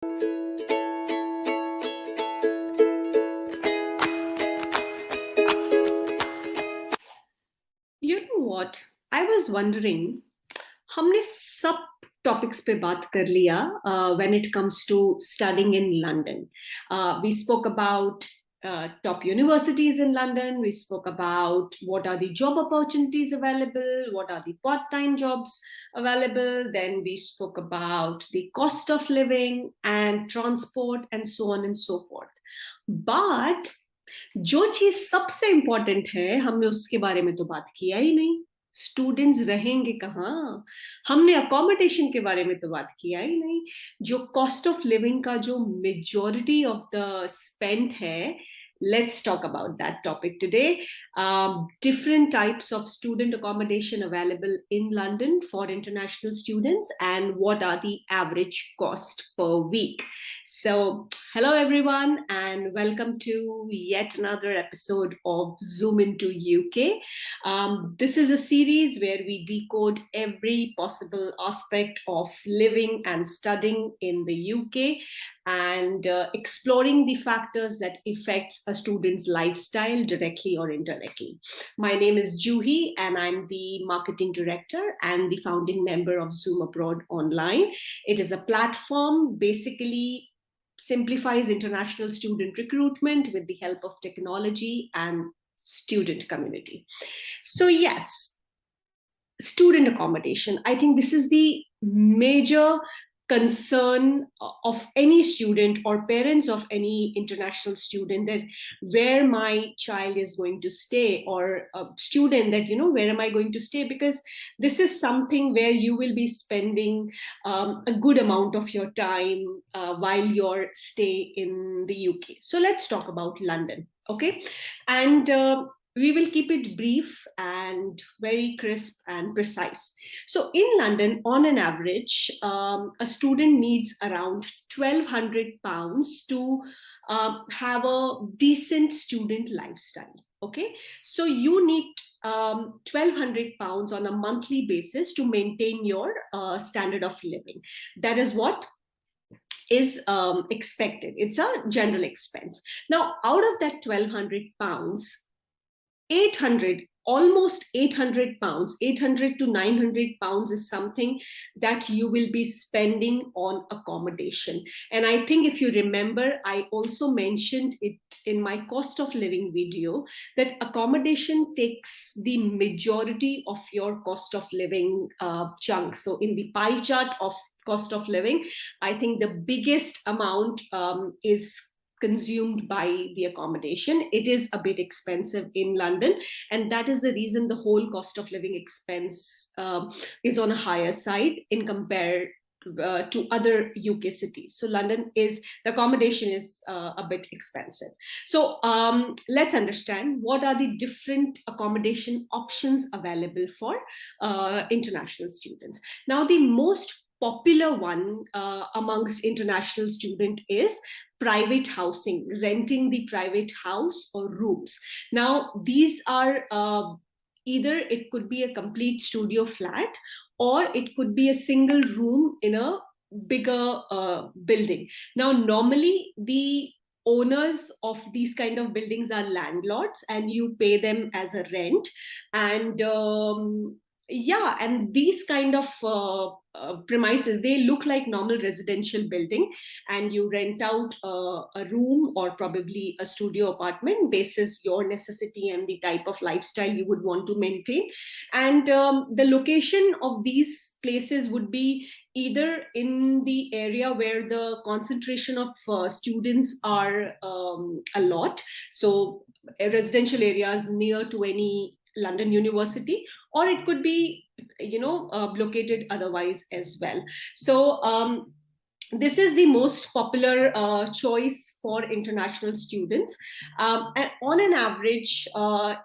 You know what? I was wondering, हमने सब topics पे बात कर लिया when it comes to studying in London. We spoke about top universities in London. We spoke about what are the job opportunities available, what are the part-time jobs available. Then we spoke about the cost of living and transport and so on and so forth. But जो चीज सबसे important है हमने उसके बारे में तो बात किया ही नहीं। स्टूडेंट्स रहेंगे कहाँ? हमने अकोमोडेशन के बारे में तो बात किया ही नहीं। जो कॉस्ट ऑफ लिविंग का जो मेजॉरिटी ऑफ द स्पेंड है, let's talk about that topic today. Different types of student accommodation available in London for international students and what are the average cost per week. So hello everyone and welcome to yet another episode of Zoom into UK. This is a series where we decode every possible aspect of living and studying in the UK and exploring the factors that affects a student's lifestyle directly or indirectly. My name is Juhi and I'm the marketing director and the founding member of Zoom Abroad Online. It is a platform basically simplifies international student recruitment with the help of technology and student community. So yes, student accommodation. I think this is the major concern of any student or parents of any international student, that where my child is going to stay, or a student that, where am I going to stay? Because this is something where you will be spending a good amount of your time while you're stay in the UK. So let's talk about London, okay? And we will keep it brief and very crisp and precise. So in London, on an average, a student needs around £1,200 to have a decent student lifestyle. Okay, so you need £1,200 on a monthly basis to maintain your standard of living. That is what is expected. It's a general expense. Now, out of that £1,200, 800, almost £800, 800 to £900 is something that you will be spending on accommodation. And I think if you remember, I also mentioned it in my cost of living video, that accommodation takes the majority of your cost of living chunk. So in the pie chart of cost of living, I think the biggest amount is consumed by the accommodation. It is a bit expensive in London, and that is the reason the whole cost of living expense is on a higher side in compared to other UK cities. So London is, the accommodation is a bit expensive. So let's understand what are the different accommodation options available for international students. Now, the most popular one amongst international students is private housing, renting the private house or rooms. Now, these are either it could be a complete studio flat, or it could be a single room in a bigger building. Now, normally the owners of these kind of buildings are landlords, and you pay them as a rent. And yeah, and these kind of premises, they look like normal residential building, and you rent out a room or probably a studio apartment basis your necessity and the type of lifestyle you would want to maintain. And the location of these places would be either in the area where the concentration of students are a lot, so residential areas near to any London university, or it could be located otherwise as well. So this is the most popular choice for international students. And on an average, a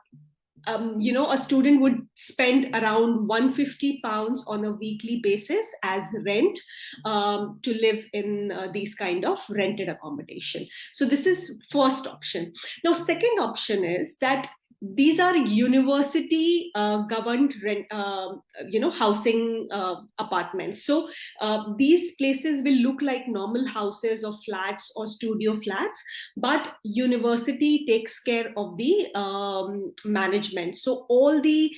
student would spend around £150 on a weekly basis as rent to live in these kind of rented accommodation. So this is first option. Now, second option is that these are university governed rent, housing apartments. So these places will look like normal houses or flats or studio flats, but university takes care of the management. So all the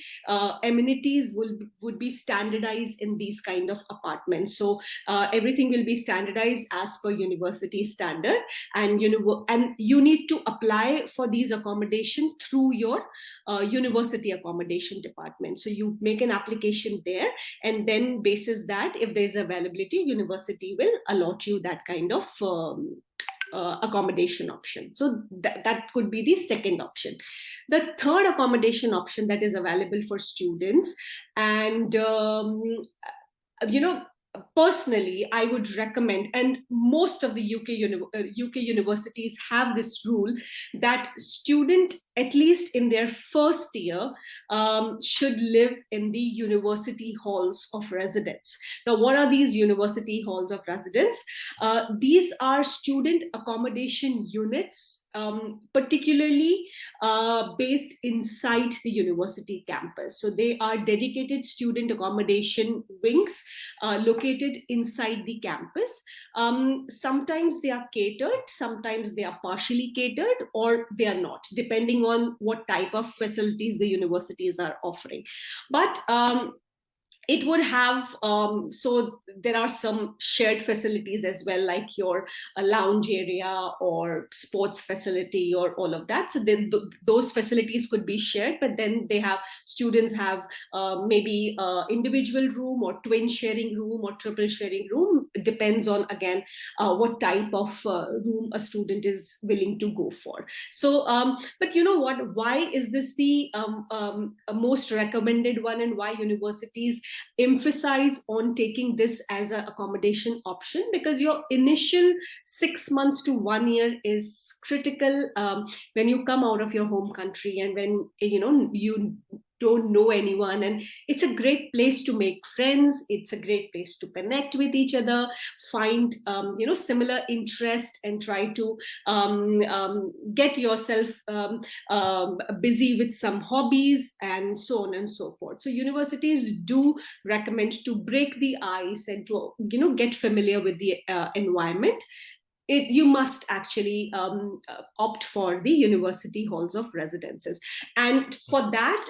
amenities would be standardized in these kind of apartments. So everything will be standardized as per university standard, and you need to apply for these accommodation through your university accommodation department. So you make an application there, and then basis that, if there's availability, university will allot you that kind of accommodation option. So that could be the second option. The third accommodation option that is available for students, and you know personally I would recommend, and most of the UK universities have this rule, that student, at least in their first year, should live in the university halls of residence. Now, what are these university halls of residence? These are student accommodation units, particularly based inside the university campus. So they are dedicated student accommodation wings located inside the campus. Sometimes they are catered, sometimes they are partially catered, or they are not, depending on what type of facilities the universities are offering. But it would have, so there are some shared facilities as well, like your lounge area or sports facility or all of that. So then those facilities could be shared, but then students have maybe individual room or twin sharing room or triple sharing room. It depends on, again, what type of room a student is willing to go for. So but you know what, why is this the most recommended one, and why universities emphasize on taking this as an accommodation option? Because your initial 6 months to 1 year is critical, when you come out of your home country, and when you don't know anyone, and it's a great place to make friends, it's a great place to connect with each other, find similar interest, and try to get yourself busy with some hobbies, and so on and so forth. So universities do recommend to break the ice and to get familiar with the environment. You must actually opt for the university halls of residences, and for that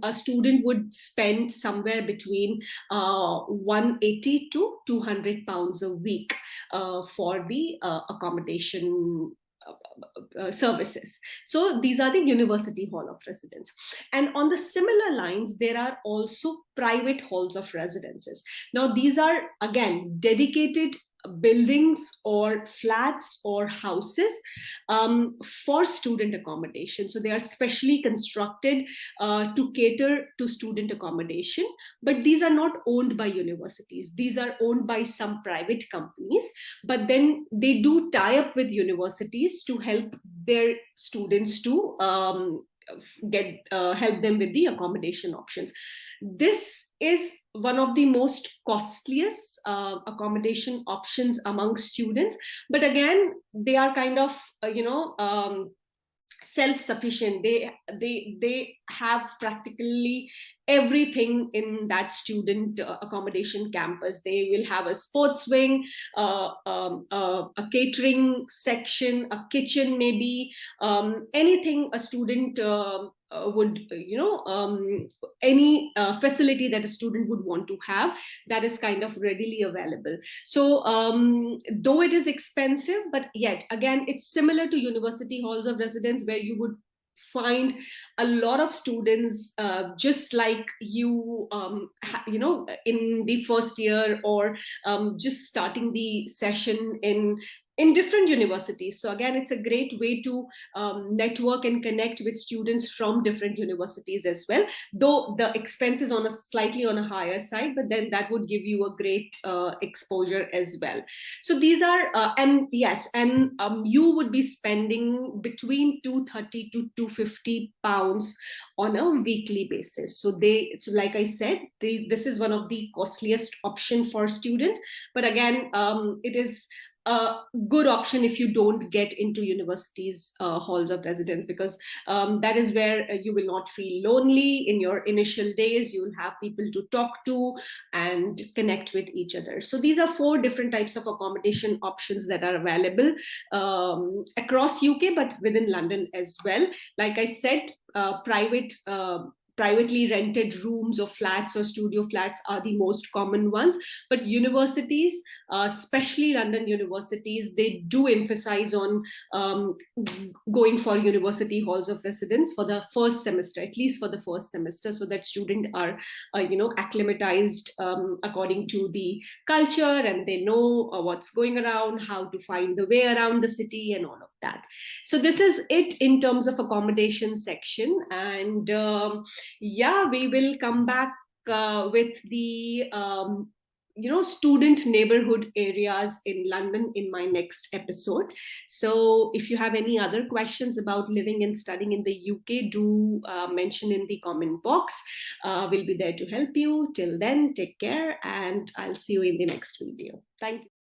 a student would spend somewhere between 180 to 200 pounds a week for the accommodation services. So these are the university hall of residence. And on the similar lines, there are also private halls of residences. Now, these are again dedicated buildings or flats or houses for student accommodation. So they are specially constructed to cater to student accommodation, but these are not owned by universities. These are owned by some private companies, but then they do tie up with universities to help their students to help them with the accommodation options. This is one of the most costliest accommodation options among students, but again, they are kind of self-sufficient. They have practically everything in that student accommodation campus. They will have a sports wing, a catering section, a kitchen, maybe anything a student would any facility that a student would want to have, that is kind of readily available. So though it is expensive, but yet again, it's similar to university halls of residence, where you would find a lot of students just like you in the first year, or just starting the session in different universities. So again, it's a great way to network and connect with students from different universities as well, though the expense is slightly on a higher side, but then that would give you a great exposure as well. So these are and yes, and you would be spending between 230 to 250 pounds on a weekly basis. So like I said, this is one of the costliest option for students, but again, it is a good option if you don't get into universities halls of residence, because that is where you will not feel lonely in your initial days. You'll have people to talk to and connect with each other. So these are 4 different types of accommodation options that are available across UK, but within London as well. Like I said, privately rented rooms or flats or studio flats are the most common ones, but universities, especially London universities, they do emphasize on going for university halls of residence for the first semester, at least for the first semester, so that students are acclimatized according to the culture, and they know what's going around, how to find the way around the city and all of that. So this is it in terms of accommodation section. And yeah, we will come back with the student neighborhood areas in London in my next episode. So if you have any other questions about living and studying in the UK, do mention in the comment box. We'll be there to help you. Till then, take care, and I'll see you in the next video. Thank you.